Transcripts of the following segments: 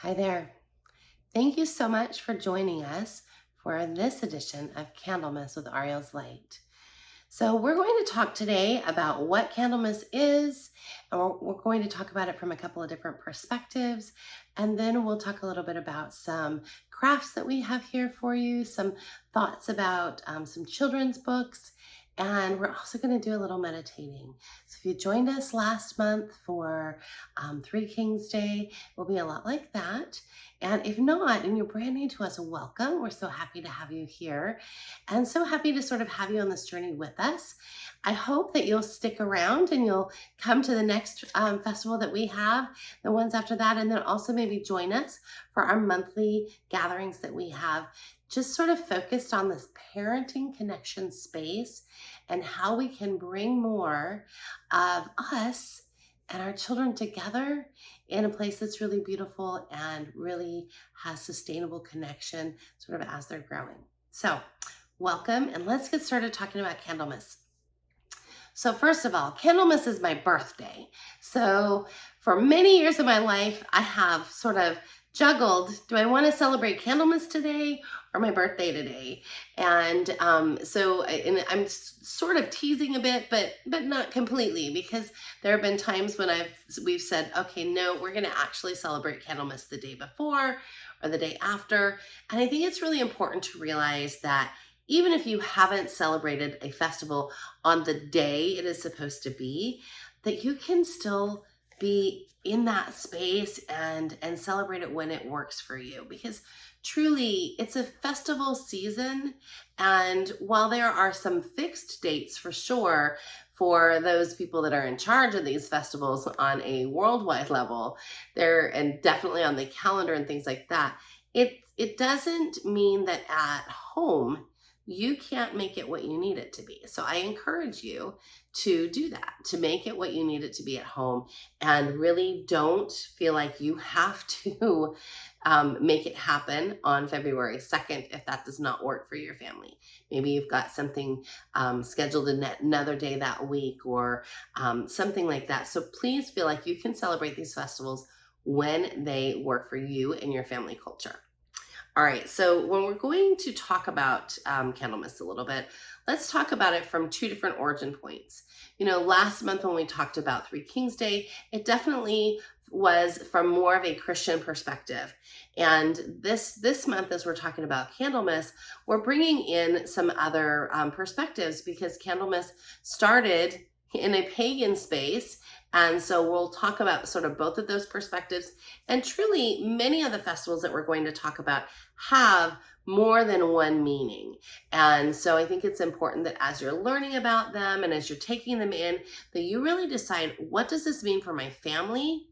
Hi there. Thank you so much for joining us for this edition of Candlemas with Ariel's Light. So, we're going to talk today about what Candlemas is, and we're going to talk about it from a couple of different perspectives. And then we'll talk a little bit about some crafts that we have here for you, some thoughts about some children's books, and we're also going to do a little meditating. So, if you joined us last month for Three Kings Day, it will be a lot like that. And if not, and you're brand new to us, welcome. We're so happy to have you here and so happy to sort of have you on this journey with us. I hope that you'll stick around and you'll come to the next festival that we have, the ones after that, and then also maybe join us for our monthly gatherings that we have, just sort of focused on this parenting connection space and how we can bring more of us and our children together in a place that's really beautiful and really has sustainable connection sort of as they're growing. So, welcome, and let's get started talking about Candlemas. So, first of all, Candlemas is my birthday. So, for many years of my life, I have sort of juggled, do I want to celebrate Candlemas today or my birthday today? And I'm sort of teasing a bit, but not completely, because there have been times when we've said, okay, no, we're going to actually celebrate Candlemas the day before or the day after. And I think it's really important to realize that even if you haven't celebrated a festival on the day it is supposed to be, that you can still be in that space and celebrate it when it works for you, because truly it's a festival season. And while there are some fixed dates for sure for those people that are in charge of these festivals on a worldwide level, and definitely on the calendar and things like that, it doesn't mean that at home you can't make it what you need it to be. So I encourage you to do that, to make it what you need it to be at home, and really don't feel like you have to make it happen on February 2nd if that does not work for your family. Maybe you've got something scheduled another day that week, or something like that. So please feel like you can celebrate these festivals when they work for you and your family culture. All right, so when we're going to talk about Candlemas a little bit, let's talk about it from two different origin points. Last month when we talked about Three Kings Day, it definitely was from more of a Christian perspective. And this month, as we're talking about Candlemas, we're bringing in some other perspectives, because Candlemas started in a pagan space. And so we'll talk about sort of both of those perspectives. And truly, many of the festivals that we're going to talk about have more than one meaning. And so I think it's important that as you're learning about them and as you're taking them in, that you really decide, what does this mean for my family?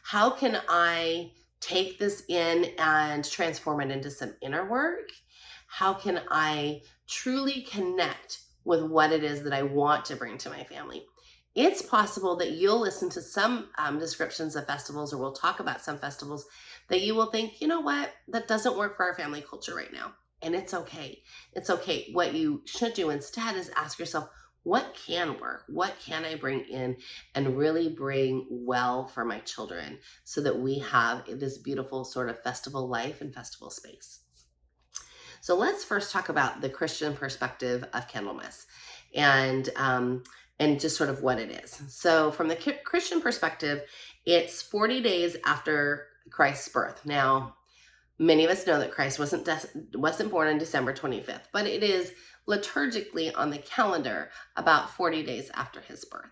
How can I take this in and transform it into some inner work? How can I truly connect with what it is that I want to bring to my family? It's possible that you'll listen to some descriptions of festivals, or we'll talk about some festivals that you will think, you know what, that doesn't work for our family culture right now. And it's okay. It's okay. What you should do instead is ask yourself, what can work? What can I bring in and really bring well for my children, so that we have this beautiful sort of festival life and festival space? So let's first talk about the Christian perspective of Candlemas, and just sort of what it is. So from the Christian perspective, it's 40 days after Christ's birth. Now, many of us know that Christ wasn't born on December 25th, but it is liturgically on the calendar about 40 days after his birth.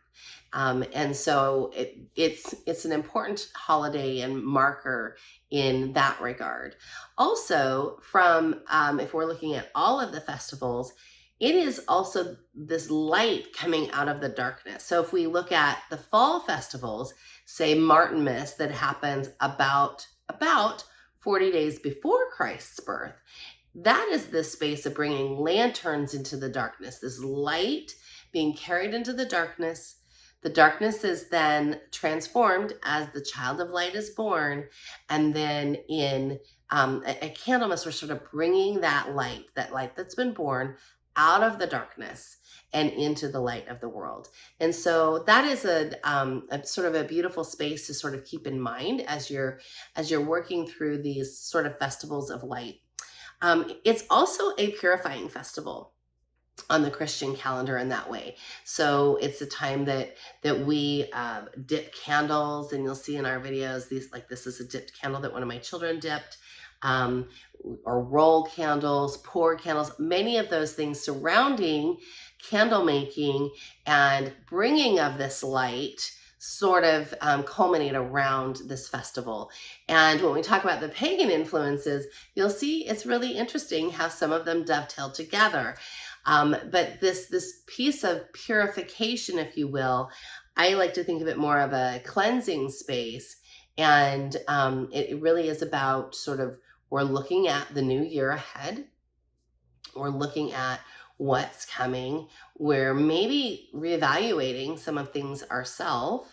And so it's an important holiday and marker in that regard. Also, from if we're looking at all of the festivals, it is also this light coming out of the darkness. So if we look at the fall festivals, say Martinmas, that happens about 40 days before Christ's birth, that is the space of bringing lanterns into the darkness, this light being carried into the darkness. The darkness is then transformed as the child of light is born. And then at Candlemas, we're sort of bringing that light that's been born out of the darkness and into the light of the world. And so that is a sort of a beautiful space to sort of keep in mind as you're working through these sort of festivals of light. It's also a purifying festival on the Christian calendar in that way. So it's a time that we dip candles, and you'll see in our videos these, like this is a dipped candle that one of my children dipped, or roll candles, pour candles, many of those things surrounding candle making and bringing of this light sort of culminate around this festival. And when we talk about the pagan influences, you'll see it's really interesting how some of them dovetail together. But this piece of purification, if you will, I like to think of it more of a cleansing space. And it really is about sort of, we're looking at the new year ahead. We're looking at what's coming. We're maybe reevaluating some of things ourselves.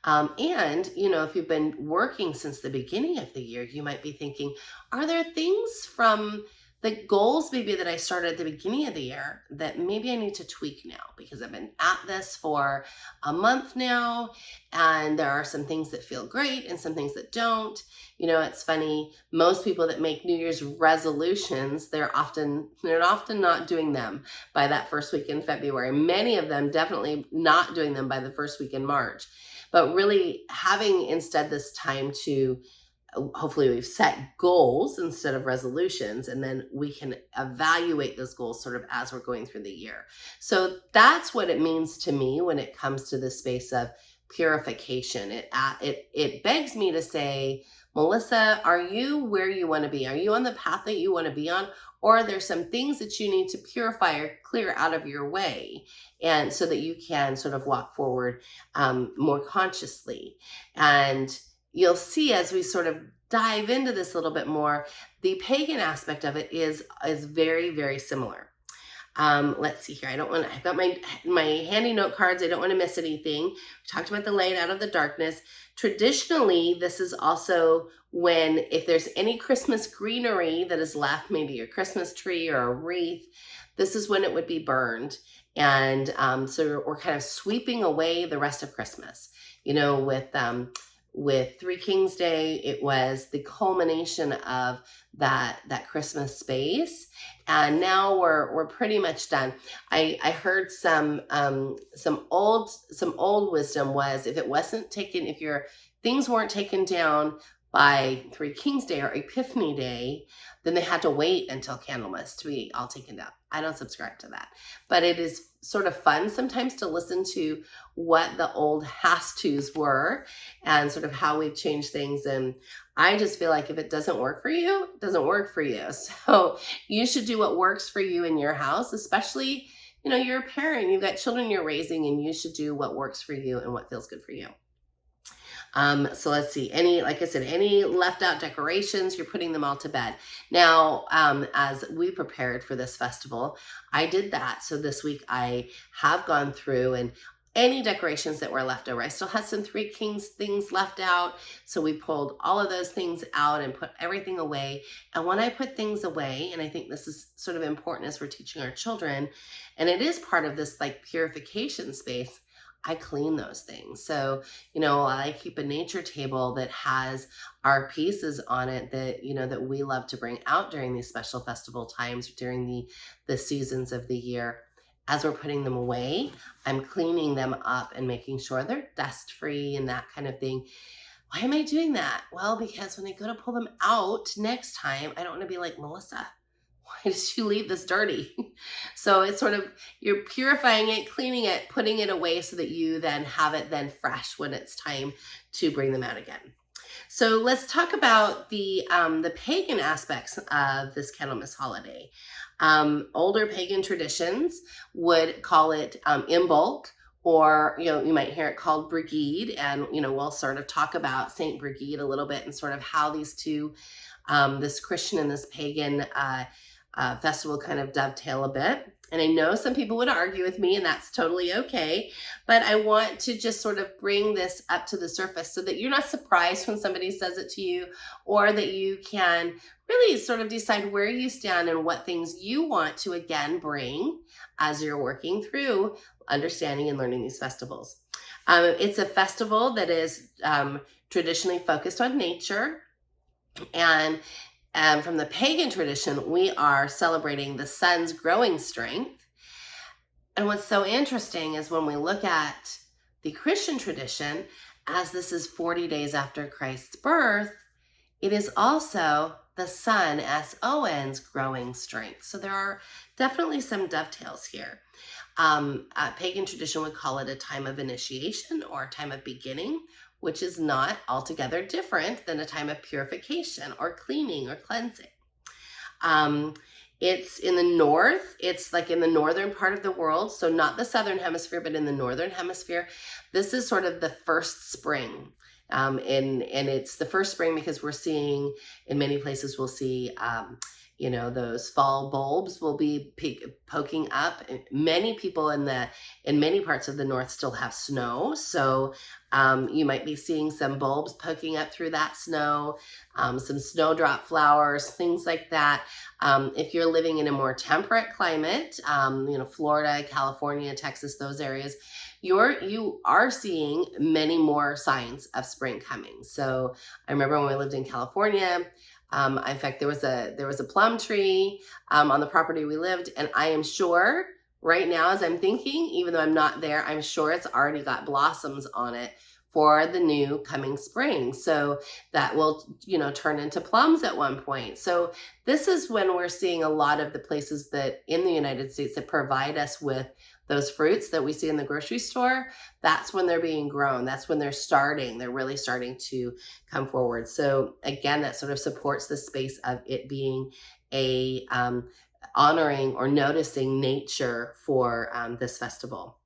And, if you've been working since the beginning of the year, you might be thinking, are there things from the goals maybe that I started at the beginning of the year that maybe I need to tweak now, because I've been at this for a month now, and there are some things that feel great and some things that don't. It's funny, most people that make New Year's resolutions, they're often not doing them by that first week in February. Many of them definitely not doing them by the first week in March, but really having instead this time to, hopefully we've set goals instead of resolutions, and then we can evaluate those goals sort of as we're going through the year. So that's what it means to me when it comes to the space of purification. It begs me to say, Melissa, are you where you want to be? Are you on the path that you want to be on? Or are there some things that you need to purify or clear out of your way, and so that you can sort of walk forward more consciously? And you'll see as we sort of dive into this a little bit more, the pagan aspect of it is very, very similar. Let's see here. I've got my handy note cards. I don't want to miss anything. We talked about the light out of the darkness. Traditionally, this is also when, if there's any Christmas greenery that is left, maybe a Christmas tree or a wreath, this is when it would be burned. And so we're kind of sweeping away the rest of Christmas. With Three Kings Day, it was the culmination of that Christmas space, and now we're pretty much done. I heard some old wisdom was, if your things weren't taken down by Three Kings Day or Epiphany Day, then they had to wait until Candlemas to be all taken down. I don't subscribe to that, but it is sort of fun sometimes to listen to what the old has-tos were and sort of how we've changed things. And I just feel like if it doesn't work for you, it doesn't work for you. So you should do what works for you in your house, especially, you're a parent, you've got children you're raising, and you should do what works for you and what feels good for you. So let's see, like I said, any left out decorations, you're putting them all to bed. Now, as we prepared for this festival, I did that. So this week I have gone through, and any decorations that were left over, I still had some Three Kings things left out. So we pulled all of those things out and put everything away. And when I put things away, and I think this is sort of important as we're teaching our children, and it is part of this like purification space, I clean those things. So, I keep a nature table that has our pieces on it that, that we love to bring out during these special festival times, during the seasons of the year. As we're putting them away, I'm cleaning them up and making sure they're dust free and that kind of thing. Why am I doing that? Well, because when I go to pull them out next time, I don't want to be like, Melissa, why did you leave this dirty? So it's sort of, you're purifying it, cleaning it, putting it away so that you then have it then fresh when it's time to bring them out again. So let's talk about the pagan aspects of this Candlemas holiday. Older pagan traditions would call it Imbolc, or, you might hear it called Brigid. And, we'll sort of talk about Saint Brigid a little bit and sort of how these two, this Christian and this pagan festival kind of dovetail a bit. And I know some people would argue with me, and that's totally okay. But I want to just sort of bring this up to the surface so that you're not surprised when somebody says it to you, or that you can really sort of decide where you stand and what things you want to again bring as you're working through understanding and learning these festivals. It's a festival that is traditionally focused on nature. And from the pagan tradition, we are celebrating the sun's growing strength. And what's so interesting is when we look at the Christian tradition, as this is 40 days after Christ's birth, it is also the sun, S-O-N's growing strength. So there are definitely some dovetails here. Pagan tradition would call it a time of initiation or a time of beginning, which is not altogether different than a time of purification or cleaning or cleansing. It's in the north. It's like in the northern part of the world. So not the southern hemisphere, but in the northern hemisphere. This is sort of the first spring. And it's the first spring because we're seeing, in many places, we'll see, those fall bulbs will be poking up. Many people in many parts of the north still have snow. So you might be seeing some bulbs poking up through that snow, some snowdrop flowers, things like that. If you're living in a more temperate climate, Florida, California, Texas, those areas, you are seeing many more signs of spring coming. So I remember when we lived in California, in fact, there was a plum tree on the property we lived, and I am sure right now, as I'm thinking, even though I'm not there, I'm sure it's already got blossoms on it for the new coming spring. So that will, turn into plums at one point. So this is when we're seeing a lot of the places that in the United States that provide us with those fruits that we see in the grocery store. That's when they're being grown. That's when they're really starting to come forward. So again, that sort of supports the space of it being a honoring or noticing nature for this festival.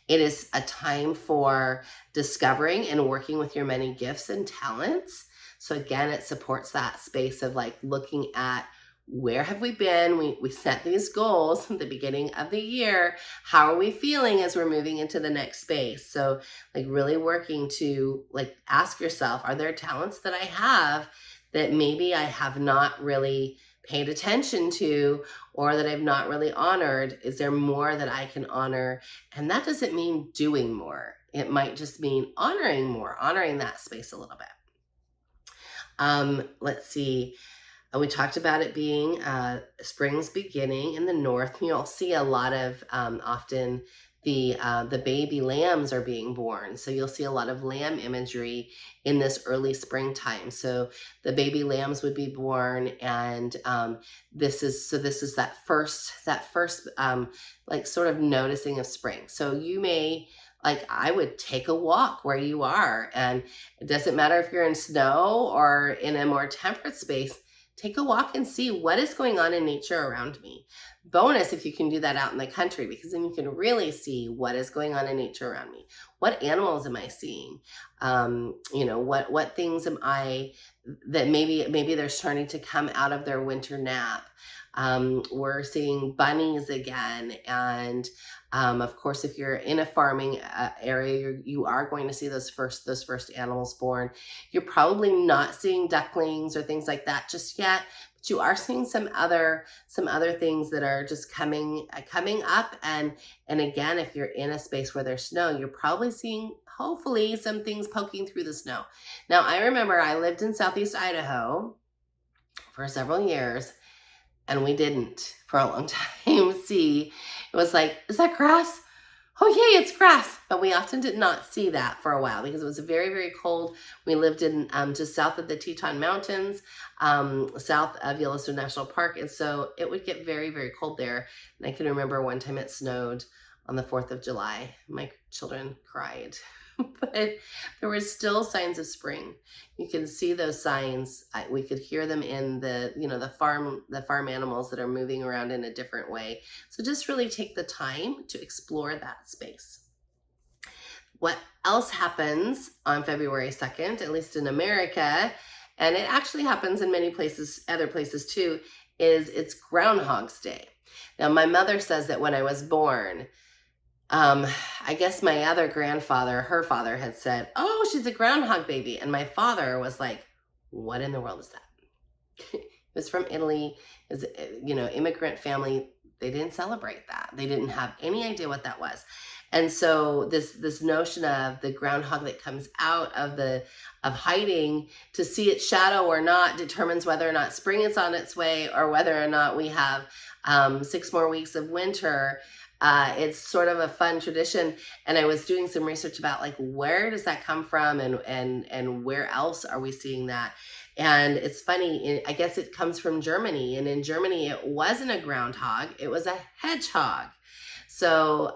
It is a time for discovering and working with your many gifts and talents. So again, it supports that space of like looking at where have we been? We set these goals at the beginning of the year. How are we feeling as we're moving into the next space? So like really working to like ask yourself, are there talents that I have that maybe I have not really paid attention to, or that I've not really honored? Is there more that I can honor? And that doesn't mean doing more. It might just mean honoring more, honoring that space a little bit. Let's see. We talked about it being spring's beginning in the north. You'll see a lot of often the baby lambs are being born. So you'll see a lot of lamb imagery in this early springtime. So the baby lambs would be born, and this is that first like sort of noticing of spring. So you may, like I would take a walk where you are, and it doesn't matter if you're in snow or in a more temperate space. Take a walk and see what is going on in nature around me. Bonus if you can do that out in the country, because then you can really see what is going on in nature around me. What animals am I seeing? What things am I that maybe they're starting to come out of their winter nap. We're seeing bunnies again, and of course, if you're in a farming area, you are going to see those first animals born. You're probably not seeing ducklings or things like that just yet, but you are seeing some other things that are just coming up. And again, if you're in a space where there's snow, you're probably seeing hopefully some things poking through the snow. Now, I remember I lived in Southeast Idaho for several years, and we didn't for a long time see. It was like, is that grass? Oh, yay, it's grass. But we often did not see that for a while because it was very, very cold. We lived in just south of the Teton Mountains, south of Yellowstone National Park. And so it would get very, very cold there. And I can remember one time it snowed on the 4th of July. My children cried. But there were still signs of spring. You can see those signs. We could hear them in the farm animals that are moving around in a different way. So just really take the time to explore that space. What else happens on February 2nd, at least in America, and it actually happens in many places, other places too, is it's Groundhog's Day. Now, my mother says that when I was born, I guess my other grandfather, her father, had said, "Oh, she's a groundhog baby." And my father was like, "What in the world is that?" It was from Italy. It was, immigrant family. They didn't celebrate that. They didn't have any idea what that was. And so this notion of the groundhog that comes out of hiding to see its shadow or not determines whether or not spring is on its way or whether or not we have 6 more weeks of winter. It's sort of a fun tradition, and I was doing some research about like where does that come from, and where else are we seeing that? And it's funny, I guess it comes from Germany, and in Germany it wasn't a groundhog, it was a hedgehog. So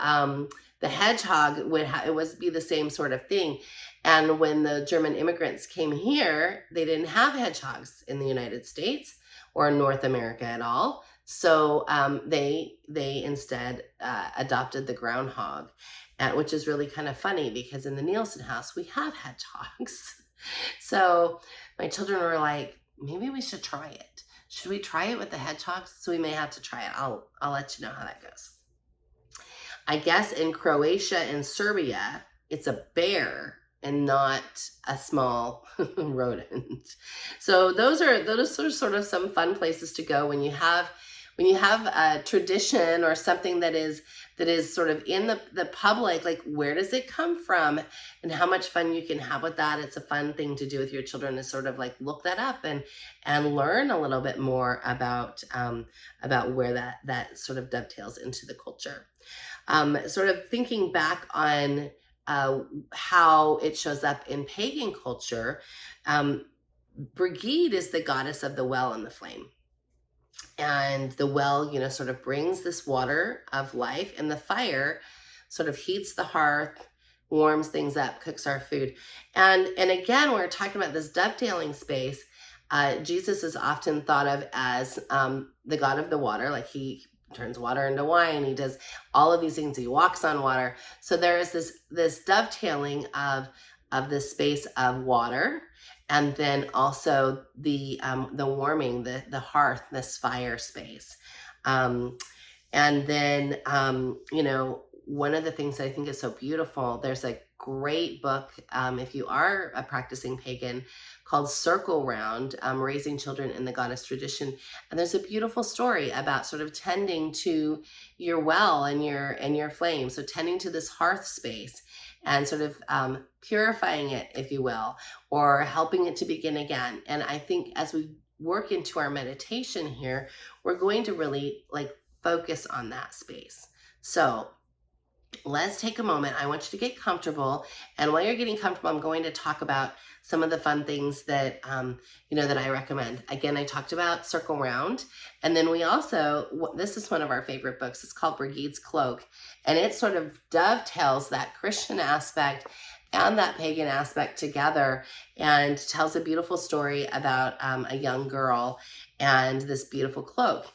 the hedgehog would be the same sort of thing. And when the German immigrants came here, they didn't have hedgehogs in the United States or North America at all. So they instead adopted the groundhog, which is really kind of funny because in the Nielsen house we have hedgehogs. So my children were like, maybe we should try it. Should we try it with the hedgehogs? So we may have to try it. I'll let you know how that goes. I guess in Croatia and Serbia, it's a bear and not a small rodent. So those are sort of some fun places to go when you have a tradition or something that is sort of in the public. Like, where does it come from and how much fun you can have with that. It's a fun thing to do with your children, to sort of like look that up and learn a little bit more about where that sort of dovetails into the culture. Sort of thinking back on how it shows up in pagan culture, Brigid is the goddess of the well and the flame. And the well, sort of brings this water of life, and the fire sort of heats the hearth, warms things up, cooks our food. And again, we're talking about this dovetailing space. Jesus is often thought of as the God of the water, like he turns water into wine. He does all of these things. He walks on water. So there is this dovetailing of this space of water, and then also the warming, the hearth, this fire space. And then one of the things that I think is so beautiful, there's a great book, if you are a practicing pagan, called Circle Round, Raising Children in the Goddess Tradition. And there's a beautiful story about sort of tending to your well and your flame. So tending to this hearth space and sort of purifying it, if you will, or helping it to begin again. And I think as we work into our meditation here, we're going to really like focus on that space. So let's take a moment. I want you to get comfortable. And while you're getting comfortable, I'm going to talk about some of the fun things that, that I recommend. Again, I talked about Circle Round. And then we also, this is one of our favorite books. It's called Brigid's Cloak. And it sort of dovetails that Christian aspect and that pagan aspect together, and tells a beautiful story about a young girl and this beautiful cloak.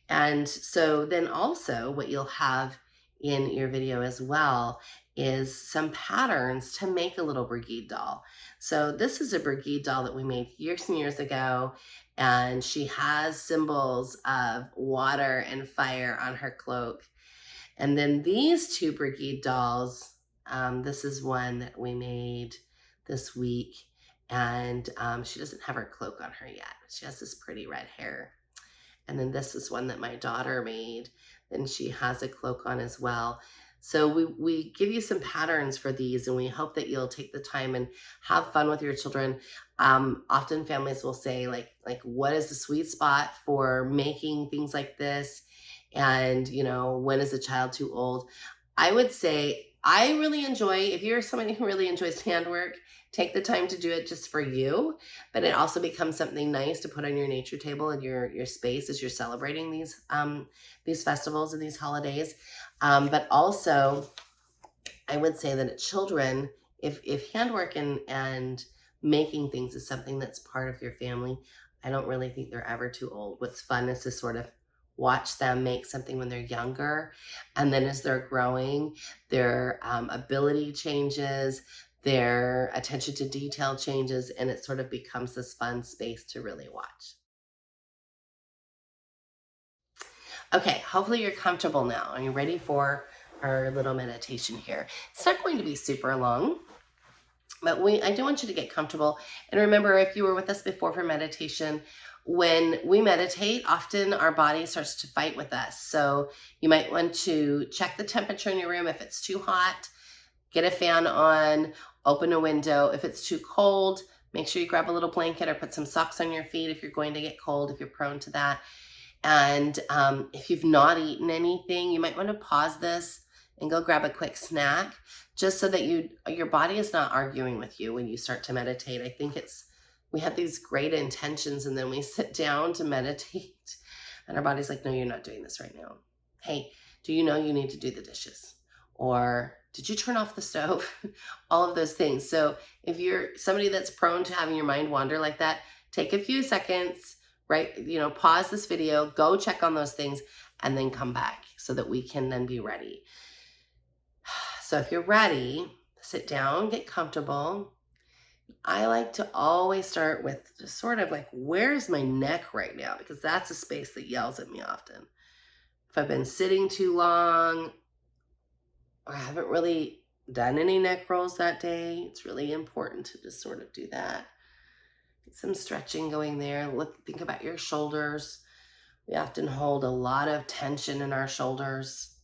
And so then also what you'll have in your video as well is some patterns to make a little Brigid doll. So this is a Brigid doll that we made years and years ago, and she has symbols of water and fire on her cloak. And then these two Brigid dolls, this is one that we made this week, and she doesn't have her cloak on her yet. She has this pretty red hair. And then this is one that my daughter made, and she has a cloak on as well. So we give you some patterns for these, and we hope that you'll take the time and have fun with your children. Often families will say like, what is the sweet spot for making things like this? And, when is a child too old? I would say I really enjoy, if you're somebody who really enjoys handwork, take the time to do it just for you, but it also becomes something nice to put on your nature table in your space as you're celebrating these festivals and these holidays. But also, I would say that children, if handwork and making things is something that's part of your family, I don't really think they're ever too old. What's fun is to sort of watch them make something when they're younger, and then as they're growing, their ability changes, their attention to detail changes, and it sort of becomes this fun space to really watch. Okay, hopefully you're comfortable now. Are you ready for our little meditation here? It's not going to be super long, but I do want you to get comfortable. And remember, if you were with us before for meditation, when we meditate, often our body starts to fight with us. So you might want to check the temperature in your room. If it's too hot, get a fan on, open a window. If it's too cold, make sure you grab a little blanket or put some socks on your feet if you're going to get cold, if you're prone to that. And if you've not eaten anything, you might want to pause this and go grab a quick snack, just so that your body is not arguing with you when you start to meditate. I think we have these great intentions and then we sit down to meditate and our body's like, no, you're not doing this right now. Hey, do you know you need to do the dishes? Or did you turn off the stove? All of those things. So if you're somebody that's prone to having your mind wander like that, take a few seconds, right? Pause this video, go check on those things, and then come back so that we can then be ready. So if you're ready, sit down, get comfortable. I like to always start with just sort of like, where's my neck right now? Because that's a space that yells at me often. If I've been sitting too long or I haven't really done any neck rolls that day, it's really important to just sort of do that. Get some stretching going there. Think about your shoulders. We often hold a lot of tension in our shoulders.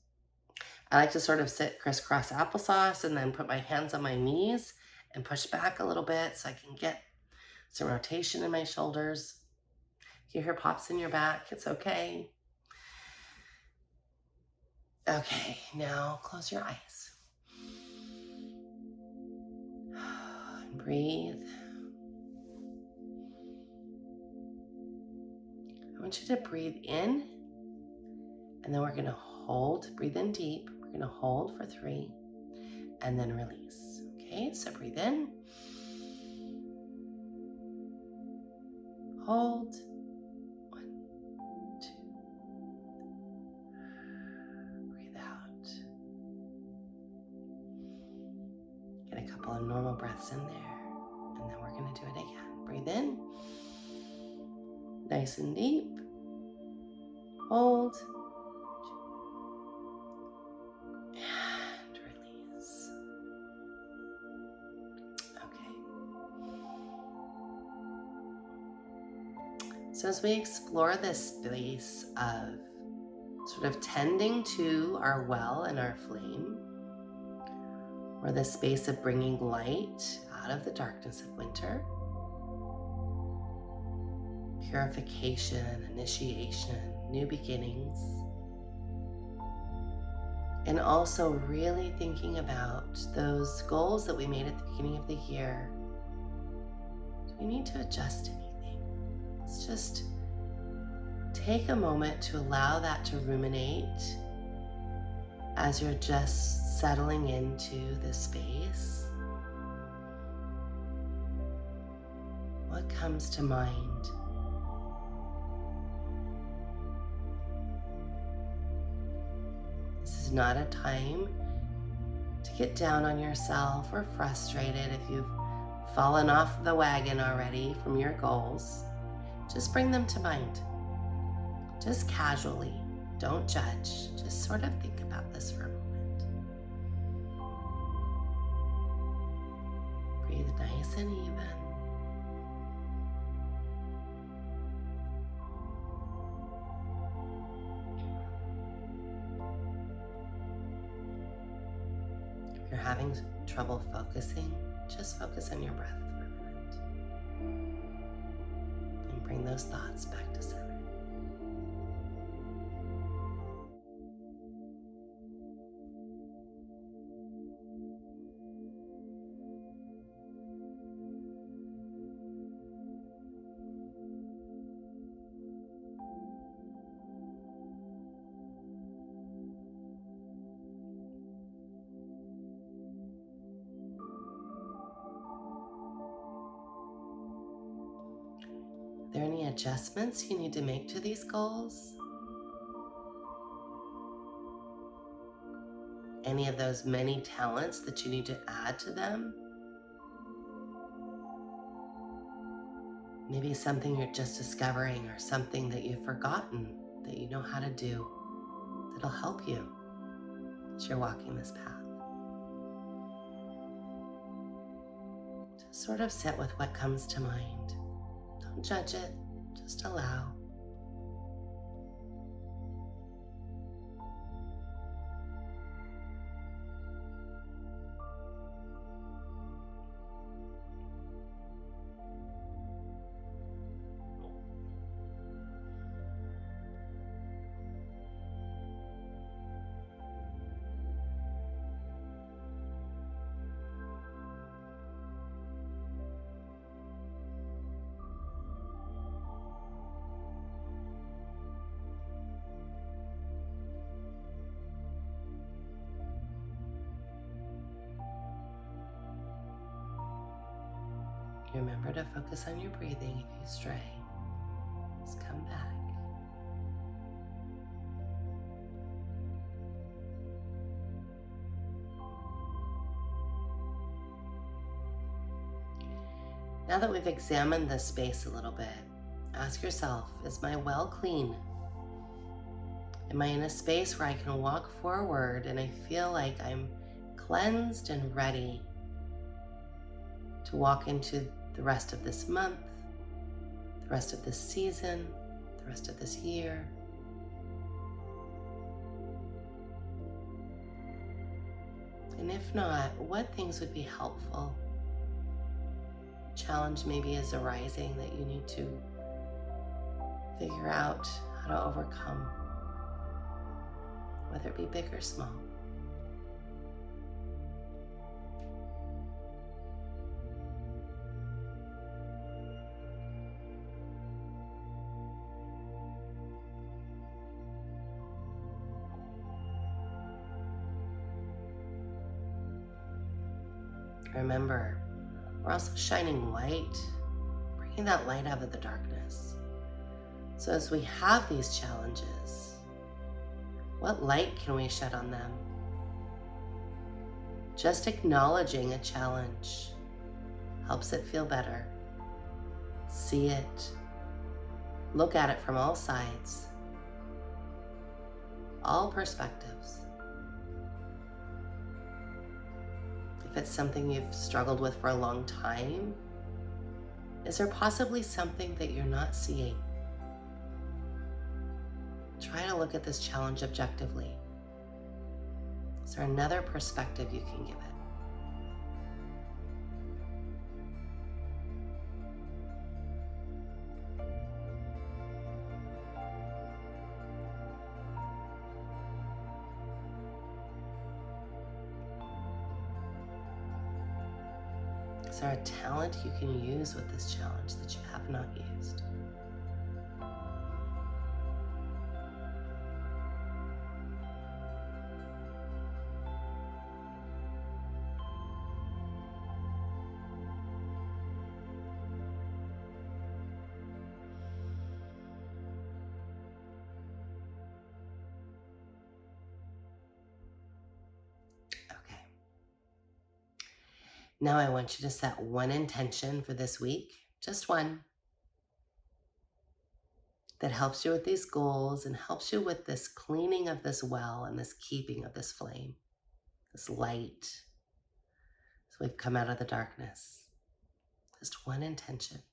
I like to sort of sit crisscross applesauce and then put my hands on my knees and push back a little bit so I can get some rotation in my shoulders. If you hear pops in your back, it's okay. Okay, now close your eyes. And breathe. I want you to breathe in, and then we're going to hold. Breathe in deep. We're going to hold for 3, and then release. Okay, so breathe in. Hold. 1, 2. Breathe out. Get a couple of normal breaths in there, and then we're going to do it again. Breathe in. Nice and deep. Hold. And release. Okay. So as we explore this space of sort of tending to our well and our flame, or the space of bringing light out of the darkness of winter, purification, initiation, new beginnings, and also really thinking about those goals that we made at the beginning of the year. Do we need to adjust anything? Let's just take a moment to allow that to ruminate as you're just settling into this space. What comes to mind? This is not a time to get down on yourself or frustrated if you've fallen off the wagon already from your goals. Just bring them to mind. Just casually. Don't judge. Just sort of think about this for a moment. Breathe nice and even. If you're having trouble focusing, just focus on your breath for a minute. And bring those thoughts back to center. Are there any adjustments you need to make to these goals? Any of those many talents that you need to add to them? Maybe something you're just discovering or something that you've forgotten that you know how to do that'll help you as you're walking this path. Just sort of sit with what comes to mind. Don't judge it, just allow. Remember to focus on your breathing. If you stray, just come back. Now that we've examined this space a little bit, ask yourself, is my well clean? Am I in a space where I can walk forward and I feel like I'm cleansed and ready to walk into the rest of this month, the rest of this season, the rest of this year? And if not, what things would be helpful? Challenge maybe is arising that you need to figure out how to overcome, whether it be big or small. Remember, we're also shining light, bringing that light out of the darkness. So as we have these challenges, what light can we shed on them? Just acknowledging a challenge helps it feel better. See it, look at it from all sides, all perspectives. If it's something you've struggled with for a long time, is there possibly something that you're not seeing? Try to look at this challenge objectively. Is there another perspective you can give it? Is there a talent you can use with this challenge that you have not used? Now I want you to set one intention for this week, just one, that helps you with these goals and helps you with this cleaning of this well and this keeping of this flame, this light, so we've come out of the darkness. Just one intention.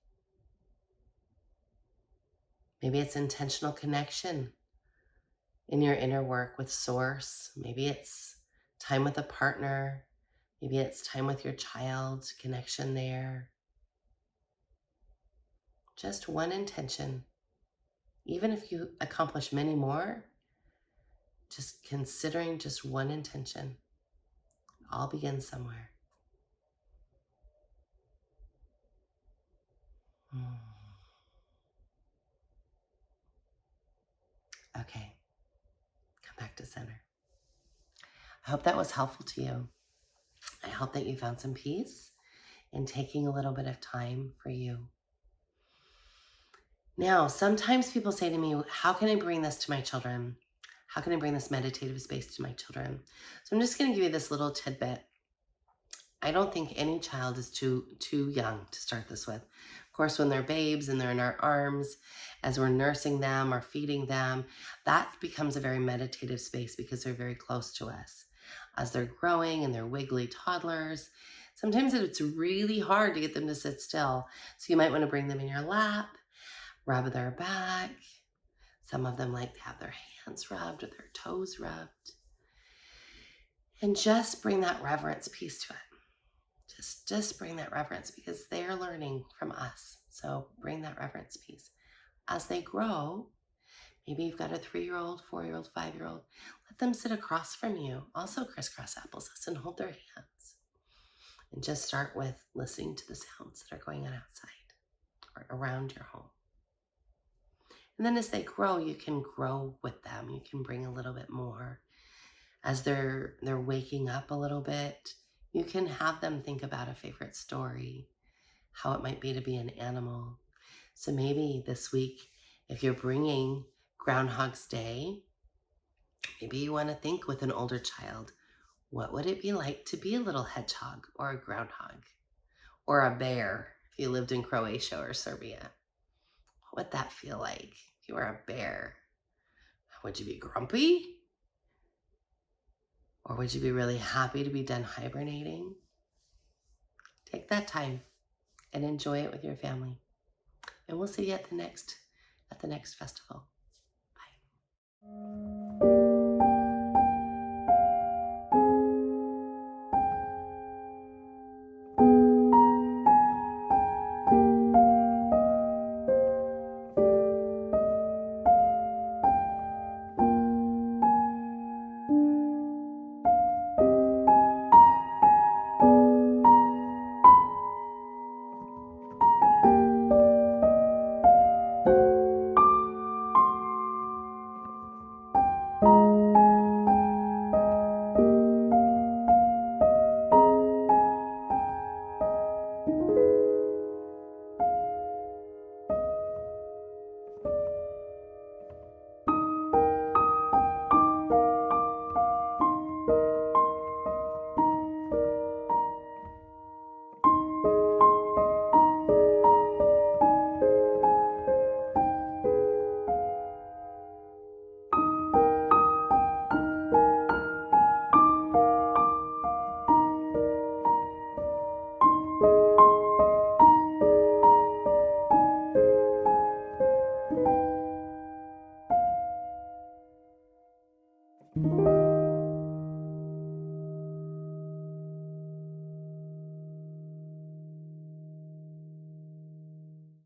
Maybe it's intentional connection in your inner work with Source. Maybe it's time with a partner. Maybe it's time with your child, connection there. Just one intention. Even if you accomplish many more, just considering just one intention. All begins somewhere. Okay, come back to center. I hope that was helpful to you. I hope that you found some peace in taking a little bit of time for you. Now, sometimes people say to me, how can I bring this to my children? How can I bring this meditative space to my children? So I'm just going to give you this little tidbit. I don't think any child is too young to start this with. Of course, when they're babes and they're in our arms, as we're nursing them or feeding them, that becomes a very meditative space because they're very close to us. As they're growing and they're wiggly toddlers, sometimes it's really hard to get them to sit still. So you might want to bring them in your lap, rub their back. Some of them like to have their hands rubbed or their toes rubbed. And just bring that reverence piece to it. Just bring that reverence because they're learning from us. So bring that reverence piece. As they grow, maybe you've got a 3-year-old, 4-year-old, 5-year-old, let them sit across from you, also crisscross applesauce, and hold their hands. And just start with listening to the sounds that are going on outside or around your home. And then as they grow, you can grow with them. You can bring a little bit more. As they're waking up a little bit, you can have them think about a favorite story, how it might be to be an animal. So maybe this week, if you're bringing Groundhog's Day, maybe you want to think with an older child, what would it be like to be a little hedgehog or a groundhog or a bear if you lived in Croatia or Serbia? What would that feel like if you were a bear? Would you be grumpy? Or would you be really happy to be done hibernating? Take that time and enjoy it with your family. And we'll see you at the next festival. Bye.